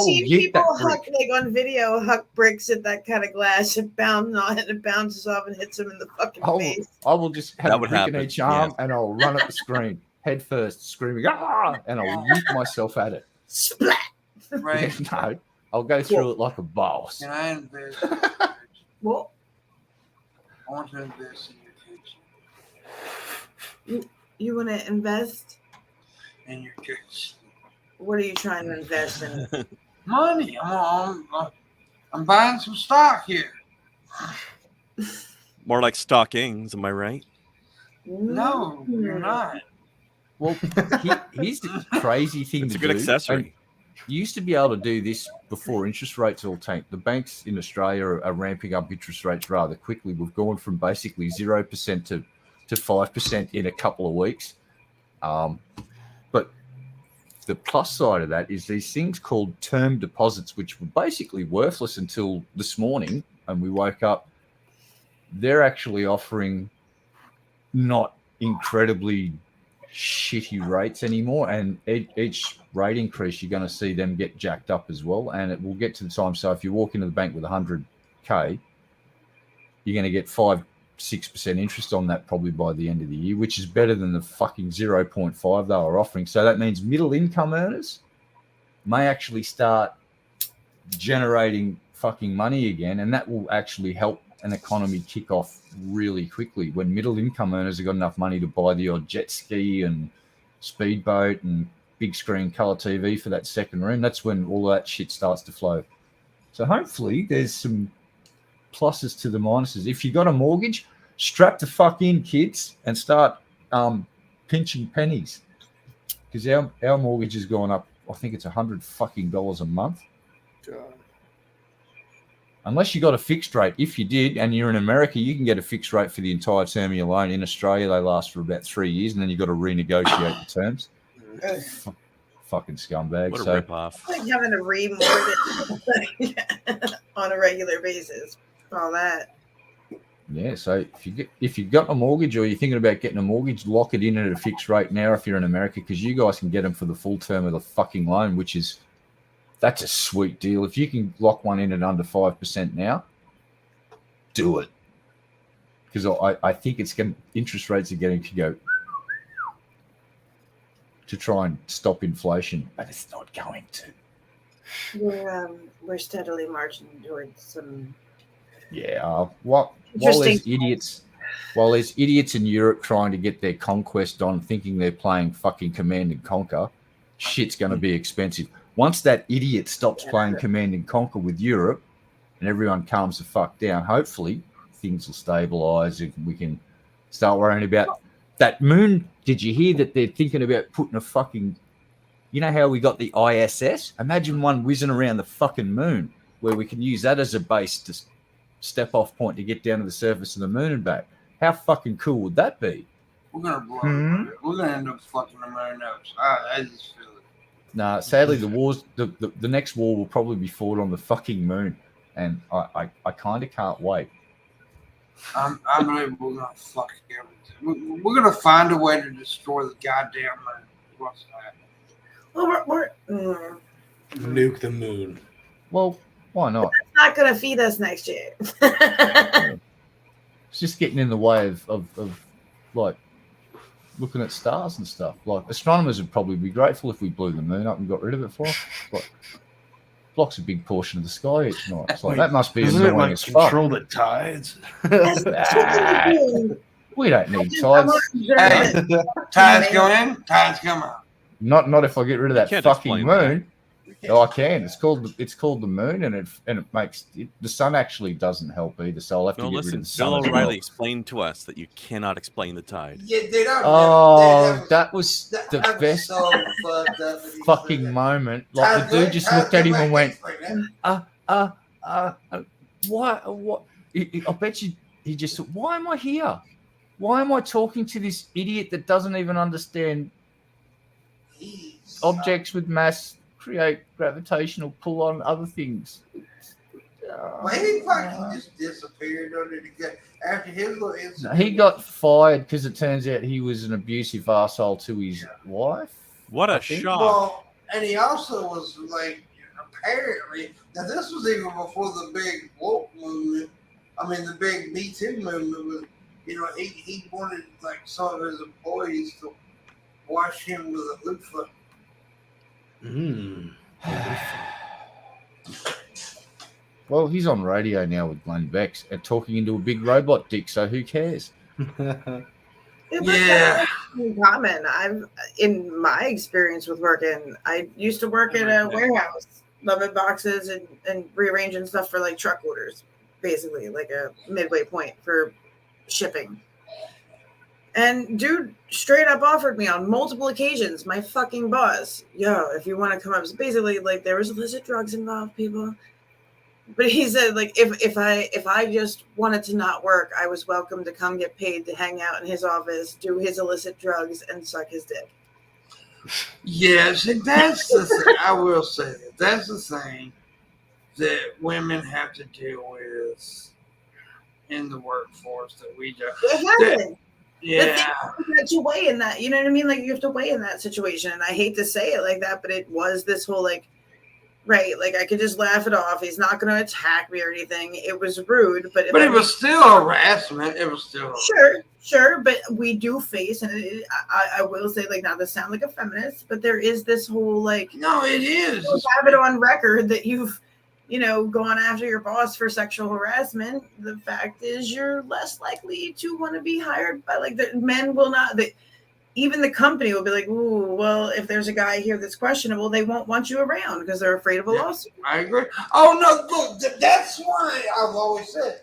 seen people huck on video huck bricks at that kind of glass and it bounces off and hits them in the fucking face. I will just have a brick in each arm and I'll run at the screen head first, screaming and I'll yeet myself at it. Splat. Right. No, I'll go through it like a boss. Can I invest? What? I want to invest in your kitchen. You want to invest in your kitchen? What are you trying to invest in? Money. I'm buying some stock here. More like stockings, am I right? No, you're not. Well, here's the crazy thing it's to a good do. accessory. And you used to be able to do this before interest rates all tanked. The banks in Australia are ramping up interest rates rather quickly. We've gone from basically 0% to 5% in a couple of weeks. But the plus side of that is these things called term deposits, which were basically worthless until this morning, and we woke up. They're actually offering not incredibly shitty rates anymore, and each rate increase you're going to see them get jacked up as well, and it will get to the time. So if you walk into the bank with 100k, you're going to get 5-6% interest on that probably by the end of the year, which is better than the fucking 0.5 they were offering. So that means middle income earners may actually start generating fucking money again, and that will actually help an economy kick off really quickly. When middle income earners have got enough money to buy the odd jet ski and speedboat and big screen color TV for that second room, that's when all that shit starts to flow. So hopefully there's some pluses to the minuses. If you got a mortgage, strap the fuck in, kids, and start pinching pennies, because our mortgage has gone up. I think it's $100 fucking a month. God. Unless you got a fixed rate. If you did, and you're in America, you can get a fixed rate for the entire term of your loan. In Australia, they last for about 3 years, and then you've got to renegotiate the terms. Fucking scumbag. What a So, ripoff. It's like having to remortgage on a regular basis. All that. yeah, so if you've got a mortgage or you're thinking about getting a mortgage, lock it in at a fixed rate now if you're in America, because you guys can get them for the full term of the fucking loan, that's a sweet deal. If you can lock one in at under 5% now, do it. Because I think interest rates are getting to go to try and stop inflation, but it's not going to. We're steadily marching towards some. Yeah. While there's idiots in Europe trying to get their conquest on, thinking they're playing fucking Command and Conquer, shit's going to be expensive. Once that idiot stops playing Command and Conquer with Europe and everyone calms the fuck down, hopefully things will stabilise and we can start worrying about that moon. Did you hear that they're thinking about putting a fucking... You know how we got the ISS? Imagine one whizzing around the fucking moon where we can use that as a base to step off point to get down to the surface of the moon and back. How fucking cool would that be? We're gonna blow it. We're gonna end up fucking the moon up. I just feel it. Nah, sadly, the next war will probably be fought on the fucking moon, and I kind of can't wait. I believe we're gonna fuck everything. We're gonna find a way to destroy the goddamn moon. What's happening? Well, we're Nuke the moon. Well, why not? It's not going to feed us next year. It's just getting in the way of like looking at stars and stuff. Like astronomers would probably be grateful if we blew the moon up and got rid of it for them. Like, blocks a big portion of the sky each night. It's like, that must be Doesn't it annoying like as fuck. control the tides? We don't need tides. Hey, tides go in, tides come out. Not if I get rid of that can't fucking explain moon. Oh, I can. It's called the moon, and it makes the sun actually doesn't help either. So I'll have to No, get rid listen, of the sun. Bill as well. O'Reilly explained to us that you cannot explain the tide. Yeah, they don't. Oh, that was the that was best so fucked up that he fucking said that. moment. Like the dude just looked at him and went, "What? What?" I bet you he just said, "Why am I here? Why am I talking to this idiot that doesn't even understand objects with mass create gravitational pull on other things?" Well, he fucking just disappeared under the gun after his little incident. He got fired because it turns out he was an abusive arsehole to his wife. What I a think. shock. Well, and he also was like, apparently, now this was even before the big woke movement. I mean, the big Me Too movement was, he wanted like some of his employees to wash him with a loofah. Well, he's on radio now with Glenn Beck and talking into a big robot dick, so who cares? Yeah. Common. In my experience with working, I used to work at a warehouse, loading boxes and rearranging stuff for like truck orders, basically like a midway point for shipping. And dude straight up offered me on multiple occasions, my fucking boss, if you want to come up. So basically, like, there was illicit drugs involved, people. But he said, like, if I just wanted to not work, I was welcome to come get paid to hang out in his office, do his illicit drugs, and suck his dick. Yes, and that's the thing. I will say that. That's the thing that women have to deal with in the workforce that we do. It happens. Yeah. You have to weigh in that. You know what I mean? Like you have to weigh in that situation. And I hate to say it like that, but it was this whole like, right? Like I could just laugh it off. He's not going to attack me or anything. It was rude, but But it was still harassment. It was still sure. But we do face, and I will say, like, not to sound like a feminist, but there is this whole like, no, it is. You have it on record that you've, gone after your boss for sexual harassment. The fact is, you're less likely to want to be hired by like the men will not. Even the company will be like, ooh, well, if there's a guy here that's questionable, they won't want you around because they're afraid of a lawsuit. I agree. Oh, no, look, that's why I've always said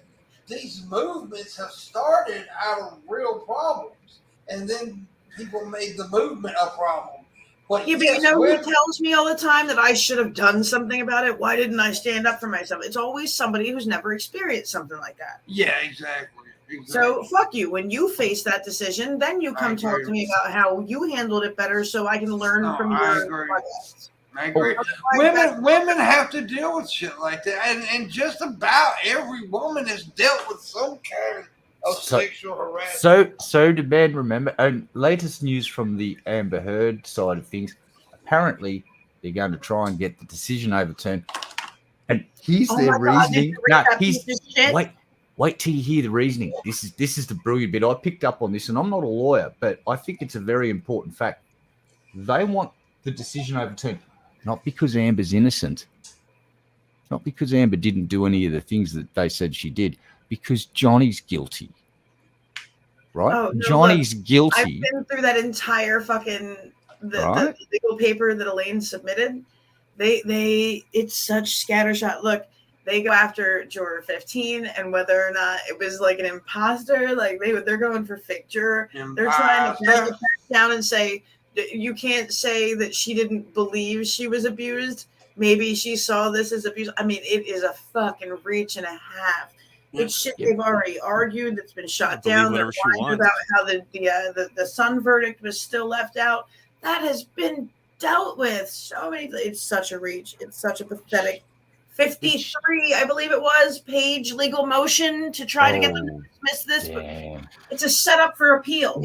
these movements have started out of real problems. And then people made the movement a problem. But but who tells me all the time that I should have done something about it? Why didn't I stand up for myself? It's always somebody who's never experienced something like that. Yeah, exactly. So fuck you. When you face that decision, then you come talk to me about how you handled it better, so I can learn from your podcast. I agree. Women have to deal with shit like that, and just about every woman has dealt with some kind of sexual harassment. So did men remember? And latest news from the Amber Heard side of things. Apparently, they're going to try and get the decision overturned. And here's their reasoning. Wait till you hear the reasoning. This is the brilliant bit. I picked up on this, and I'm not a lawyer, but I think it's a very important fact. They want the decision overturned, not because Amber's innocent, not because Amber didn't do any of the things that they said she did, because Johnny's guilty. Right? Oh, no, Johnny's guilty. I've been through that entire fucking the legal paper that Elaine submitted. It's such scattershot. Look, they go after juror 15 and whether or not it was like an imposter, like they're going for fake juror. They're trying to break it back down and say you can't say that she didn't believe she was abused. Maybe she saw this as abuse. I mean, it is a fucking reach and a half. It's shit they've already argued that's been shot down. They're whining about how the Sun verdict was still left out. That has been dealt with so many. It's such a reach. It's such a pathetic 53, I believe it was, page legal motion to try to get them to dismiss this. But it's a setup for appeal.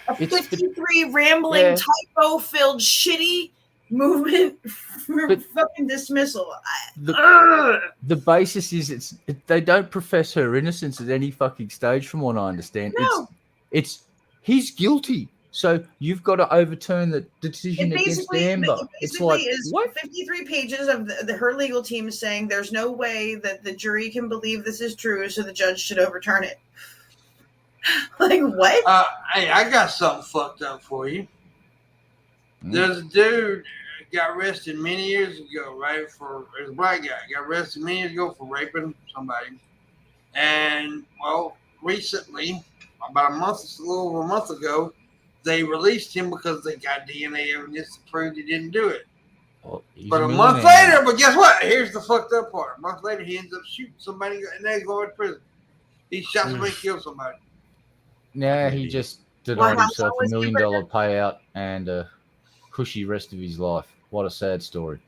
A 53 rambling, typo-filled, shitty movement for fucking dismissal. The basis is they don't profess her innocence at any fucking stage, from what I understand. No. It's he's guilty. So you've got to overturn the decision against Amber. It's like what? 53 pages of her legal team saying there's no way that the jury can believe this is true, so the judge should overturn it. Like what? Hey, I got something fucked up for you. There's a dude got arrested many years ago, right? There's a black guy got arrested many years ago for raping somebody, and recently, about a little over a month ago, they released him because they got DNA evidence to prove he didn't do it. But a month later, but guess what? Here's the fucked up part. A month later, he ends up shooting somebody and they go to prison. He shot somebody, killed somebody. Nah, he just denied himself $1 million payout and a cushy rest of his life. What a sad story.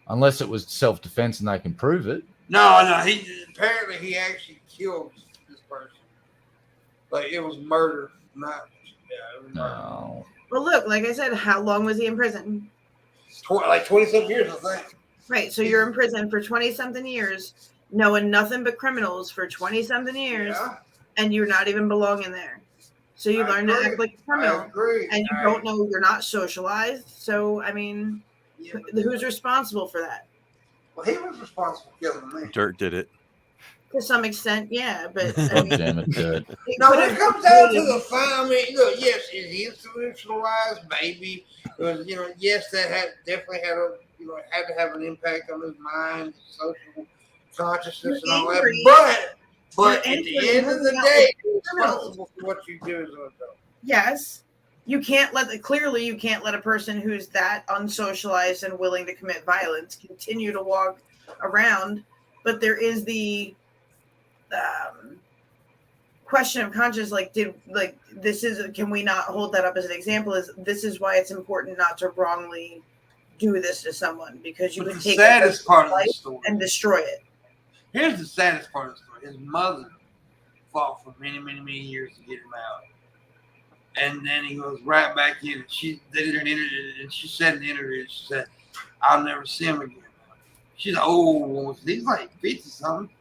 Unless it was self-defense and they can prove it. No. Apparently he actually killed this person. Like it was murder. No. Well, look, like I said, how long was he in prison? Like 20-something years, I think. Right, so you're in prison for 20-something years, knowing nothing but criminals for 20-something years, and you're not even belonging there. So you learn to act like a criminal, and you don't know you're not socialized. So, I mean, who's responsible for that? Well, he was responsible for killing me. Dirt did it. To some extent, yeah, but I mean, damn it, Dirt. No, when it comes down to the family, look, yes, is he institutionalized? Maybe, yes, that definitely had to have an impact on his mind, social consciousness, and all that. But at the end of the day, you're responsible for what you do as an adult. Yes, you can't let a person who's that unsocialized and willing to commit violence continue to walk around. But there is the question of conscience, like, can we not hold that up as an example? This is why it's important not to wrongly do this to someone, because you But would the take saddest part of the life story and destroy it. Here's the saddest part of the story. His mother fought for many, many, many years to get him out. And then he goes right back in. They did an interview, and she said in the interview, she said, I'll never see him again. She's an old woman. He's like 50 something.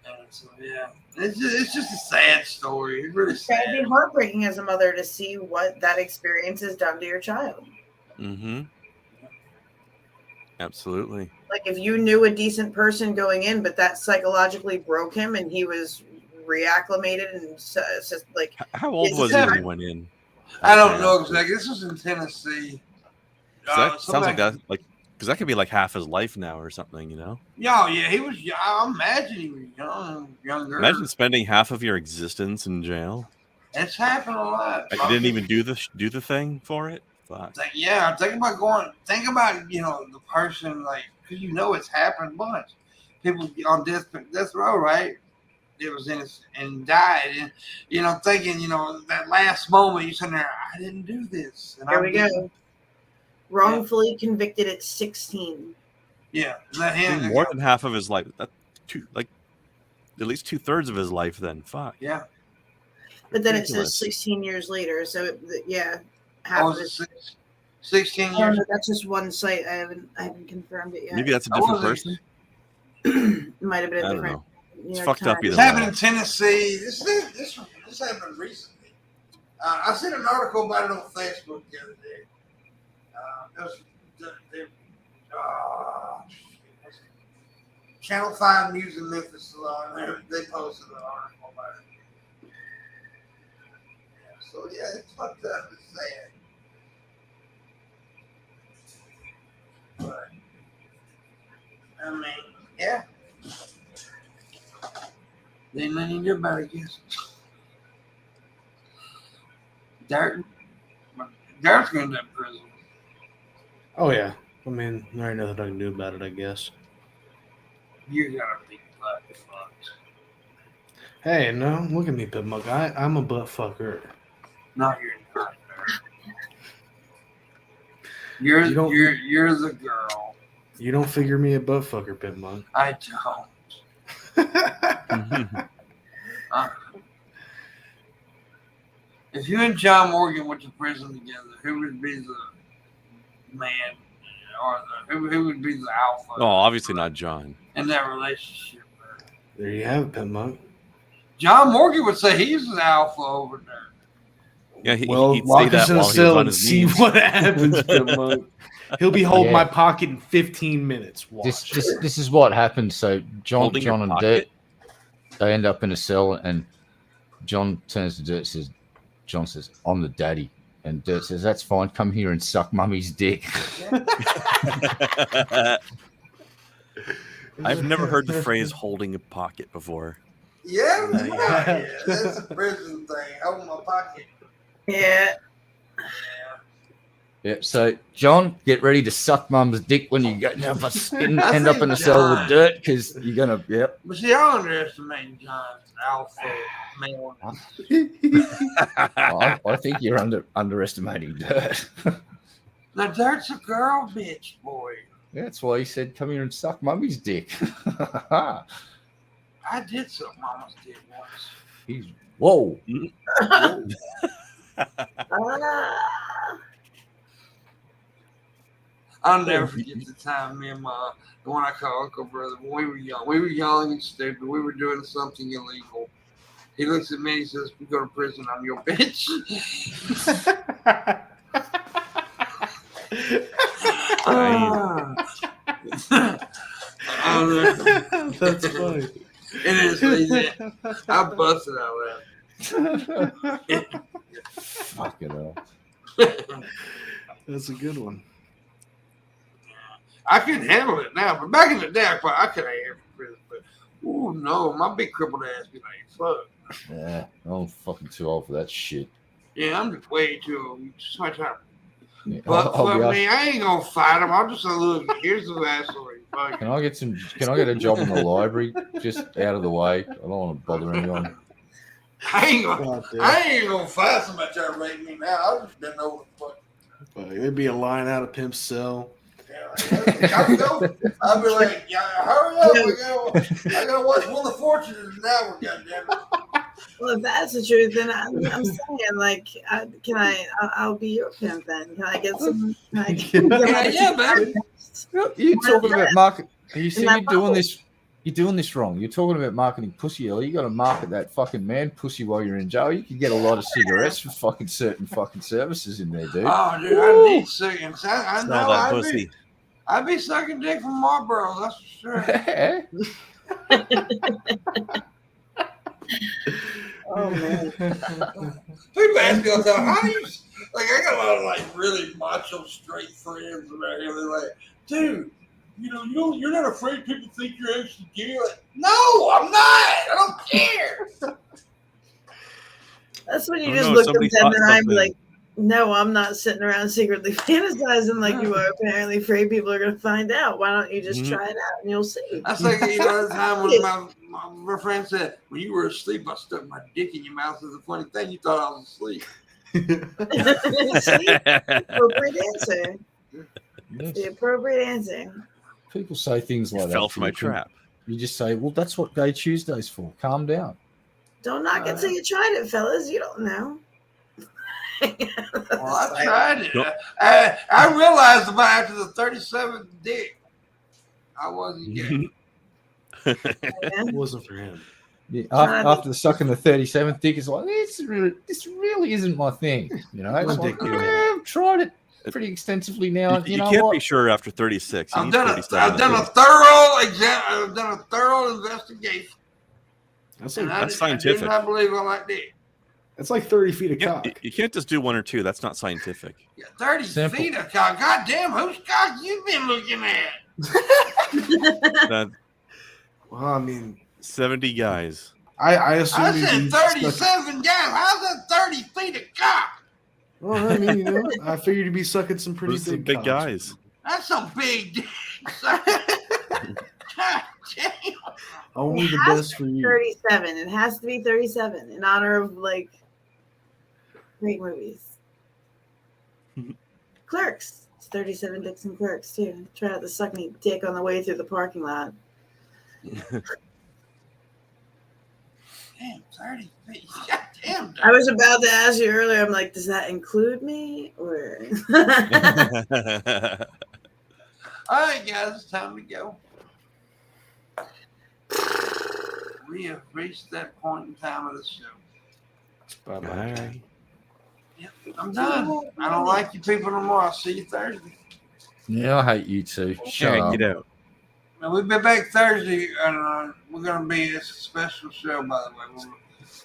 And so, yeah. It's just a sad story. It's really sad. It'd be heartbreaking as a mother to see what that experience has done to your child. Mm-hmm. Absolutely. Like, if you knew a decent person going in, but that psychologically broke him and he was reacclimated, and it's just like... How old was he when he went in? I don't know exactly. This was in Tennessee. That sounds like that, like, because that could be like half his life now or something, you know? Yeah, he was. I imagine he was younger. Imagine spending half of your existence in jail. It's happened a lot. Like, you didn't even do the thing for it. Fuck. Yeah, think about the person, like, because it's happened a bunch. People on death row, right? It was innocent and died, and thinking, that last moment you sitting there, I didn't do this. And Here we go. Wrongfully convicted at 16. Yeah, let him more than half of his life. That at least 2/3 of his life. Then fuck. Yeah. But then it says 16 years later, so half of it. 16 years. That's just one site. I haven't confirmed it yet. Maybe that's a different person. Might have been a I don't different. know. It's fucked up either It's way. happened in Tennessee. This happened recently. I seen an article about it on Facebook the other day. Channel 5 News in Memphis, they posted an article about it. Yeah, so it's fucked up. It's sad. But I mean, yeah. They ain't nothing to do about it, I guess. Dart's going to prison. Oh yeah. I mean, there ain't nothing I can do about it, I guess. You got a big butt fucked. Hey, no, look at me, Pimpmunk. I'm a butt fucker. No, you're not. You're the girl. You don't figure me a butt fucker, Pimpmunk. I don't. If you and John Morgan went to prison together, who would be the man, or who would be the alpha? Oh, obviously not John. In that relationship. There you have it, Pimpmunk. John Morgan would say he's the alpha over there. Yeah, Well, he'd say lock that us in a while he was cell on and his see knees. what happens, Pimpmunk. He'll be holding my pocket in 15 minutes. Watch. This is what happens. So John Holding your and pocket? Dirt, they end up in a cell, and John turns to Dirt, John says, I'm the daddy. And Dirt says, that's fine. Come here and suck mummy's dick. I've never heard the phrase holding a pocket before. Yeah, that's a prison thing. Hold my pocket. Yeah. Yeah, so John, get ready to suck mum's dick when you end up in a cell with Dirt, because you're gonna. Yep. But see, I underestimate John's alpha male. I think you're underestimating Dirt. Now Dirt's a girl, bitch, boy. That's why he said, "Come here and suck mummy's dick." I did suck mama's dick once. Whoa. I'll never forget the time me and the one I call Uncle Brother, when we were young. We were young and stupid. We were doing something illegal. He looks at me and he says, "We go to prison, I'm your bitch." That's funny. It is. I busted out laughing. Fuck it up. That's a good one. I couldn't handle it now, but back in the day, I could have handled prison. But oh no, my big crippled ass be like, "Fuck." Yeah, I'm fucking too old for that shit. Yeah, I'm just way too old. So much time. Yeah, But I'll be for me, I ain't gonna fight him. I'll just say, "Look, here's the last story. Fuck. Can I get a job in the library? Just out of the way. I don't want to bother anyone. I ain't gonna find somebody trying to rape me now. I just didn't know what the fuck. There'd be a line out of Pimp's cell. I'll be like, yeah, hurry up! I gotta watch Wheel of Fortune in an hour. Goddamn it! Well, if that's the truth, then I'm saying, like, I'll be your pimp then. Can I get some? Can I get Yeah, man. You're talking about market. You see, you're doing this. You're doing this wrong. You're talking about marketing pussy early. You got to market that fucking man pussy while you're in jail. You can get a lot of cigarettes for fucking certain fucking services in there, dude. Oh, dude, I need cigarettes. I Smell know. that pussy. I'd be sucking dick from Marlboro. That's for sure. Oh man. People ask me all the time, how do you, like, I got a lot of, like, really macho straight friends around here. They're like, dude, you're not afraid people think you're actually gay? Like, no, I'm not. I don't care. That's when you Oh, just no, look somebody at them thought and I'm something. like, no, I'm not sitting around secretly fantasizing like you are. Apparently afraid people are going to find out. Why don't you just try it out and you'll see? That's like, the time when my friend said, when you were asleep, I stuck my dick in your mouth. It's a funny thing. You thought I was asleep. See? Appropriate answer. Yes. The appropriate answer. People say things like that. Fell for my trap. You just say, well, that's what Gay Tuesday's for. Calm down. Don't knock it till you tried it, fellas. You don't know. Well, I tried it. I realized about after the 37th dick, I wasn't gay. It wasn't for him. Yeah, after sucking the 37th dick, it's like, this really isn't my thing. You know, it's like, I've tried it pretty extensively now. You know can't what? be sure after 36. You I've need done 37 a to thorough exam. I've done a thorough investigation. That's And like, That's I scientific. did not believe I like dick. that's like 30 feet of You cock. can't, you can't just do one or two. That's not scientific. Yeah, 30 Simple. feet of cock. God damn, whose cock you been looking at? That Well, I mean, 70 guys. I assume I you'd said be 37 guys. How's that 30 feet of cock? Well, I mean, I figured you'd be sucking some pretty Those are big big cocks. guys. That's some big dick. God damn. Only the has best to for be you. 37. It has to be 37 in honor of like great movies. Clerks. It's 37 dicks and Clerks too. Try out the suck me dick on the way through the parking lot. Damn, 30 feet. God damn. I was about to ask you earlier. I'm like, does that include me or? All right, guys, it's time to go. We have reached that point in time of the show. Bye-bye. All right. Yep, I'm done. I don't like you people no more. I'll see you Thursday. Yeah, I hate you too. Shut Yeah, up. get out. Now, we'll be back Thursday, and we're going to be, it's a special show, by the way.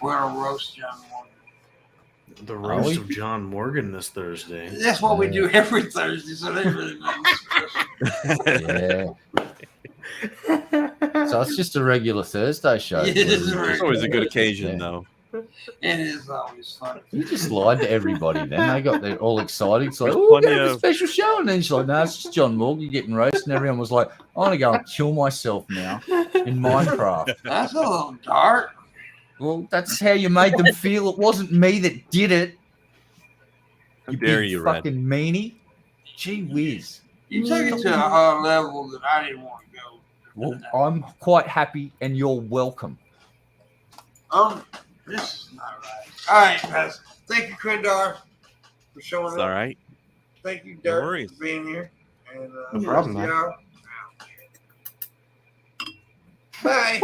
We're going to roast John Morgan. The roast of John Morgan this Thursday. That's what we do every Thursday, so they really know special. Yeah. So it's just a regular Thursday show. It is It's right. always a good occasion, though. It is always fun. You just lied to everybody. Then they're all excited. It's like, There's oh, we're plenty gonna have a of- special show, and then she's like, no, it's just John Morgan. You're getting roasted, and everyone was like, I want to go and kill myself now in Minecraft. That's a little dark. Well, that's how you made them feel. It wasn't me that did it. How dare big you, Red? fucking meanie. Gee whiz. You took it to a level that I didn't want to go. Well, I'm quite happy, and you're welcome. This is not right. All right, guys. Thank you, Krendar, for showing It's up. all right. Thank you, No Dirk, worries. for being here. And No problem, man. y'all. Bye.